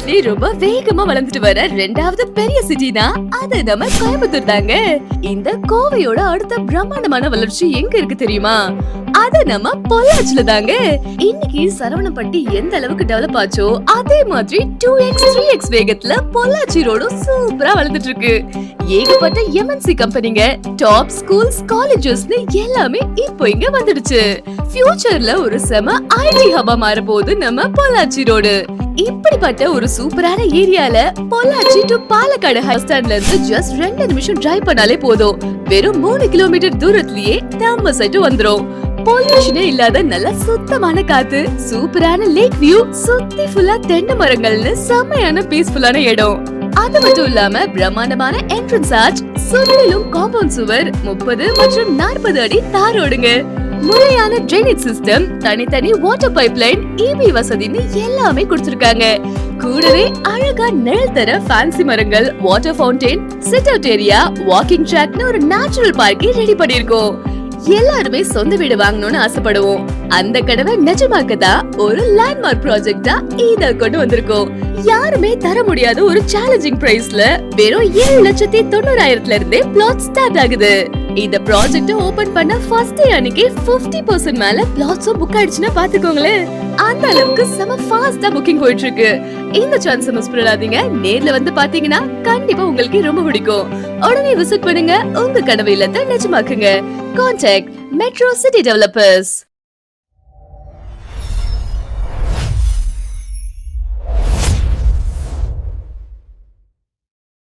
இந்தியாவிலே ரொம்ப வேகமா வளர்ந்துட்டு வர 2வது பெரிய சிட்டினா அது நம்ம கோயம்புத்தூர் தாங்க. இந்த கோவையோட அடுத்த பிரம்மாண்டமான வளர்ச்சி எங்க இருக்கு தெரியுமா? அது நம்ம பொள்ளாச்சில தாங்க. இன்னைக்கு சரவணப்பட்டி எந்த அளவுக்கு டெவலப் ஆச்சோ அதே மாதிரி 2x 3x வேகத்துல பொள்ளாச்சி ரோடும் சூப்பரா வளர்ந்துட்டு இருக்கு. ஏகப்பட்ட எம்என்சி கம்பெனிங்க, டாப் ஸ்கூல்ஸ், காலேஜஸ்னு எல்லாமே இப்போ இங்க வந்துடுச்சு. ஃபியூச்சர்ல ஒரு செம ஐடி ஹப்பா மாற போகுது நம்ம பொள்ளாச்சி ரோடு. இப்படிப்பட்ட ஒரு சூப்பரான ஏரியால பொள்ளாச்சி டு பாலக்காடு ஹை ஸ்டாண்ட்ல இருந்து ஜஸ்ட் 2 நிமிஷம் டிரைவ் பண்ணாலே போதும். வெறும் 3 கிலோமீட்டர் தூரத்திலேயே நம்ம சைட்டு வந்துரும். பொல்யூஷனே இல்லாத நல்ல சுத்தமான காத்து, சூப்பரான லேக் வியூ, சுத்தி ஃபுல்லா தென்னை மரங்கள்னு செம்மையான பீஸ்ஃபுல்லான இடம். அது மட்டும் இல்லாம பிரம்மாண்டமான என்ட்ரன்ஸ் ஆர்ச், சுற்றிலும் காம்பவுண்ட் சுவர், 30 மற்றும் 40 அடி தார் ரோடுங்க, முறையான ட்ரைனேஜ் சிஸ்டம், தனித்தனி வாட்டர் பைப்லைன், இபி வசதின்னு எல்லாமே கொடுத்திருக்காங்க. கூடவே அழகா நிழல் தர ஃபேன்சி மரங்கள், water fountain, sit out area, walking ட்ராக்னு ஒரு நேச்சுரல் பார்க்கை ரெடி பண்ணிருக்கோம். எல்லாருமே சொந்த வீடு வாங்கணும்னு ஆசைப்படுவோம். அந்த கனவை நிஜமாக்கதான் ஒரு லேண்ட்மார்க் ப்ராஜெக்டா இத கொண்டு வந்திருக்கோம். யாருமே தர முடியாத ஒரு சேலஞ்சிங் பிரைஸ்ல வெறும் 7,90,000 இருந்தே பிளாட் ஸ்டார்ட் ஆகுது. இந்த ப்ராஜெக்ட் ஓபன் பண்ண ஃபர்ஸ்ட் டே அன்னைக்கு 50% மேல பிளாட்ஸ் புக் ஆயிடுச்சுன்னா பாத்துக்கோங்களேன். அந்த அளவுக்கு செம ஃபாஸ்டா புக்கிங் போயிட்டு இருக்கு. இந்த சான்ஸ் மிஸ் பண்ணாதீங்க. நேர்ல வந்து பாத்தீங்கன்னா கண்டிப்பா உங்களுக்கு ரொம்ப பிடிக்கும். உடனே விசிட் பண்ணுங்க, உங்க கனவு இல்லத்தை நிஜமாக்குங்க. Contact Metro City Developers.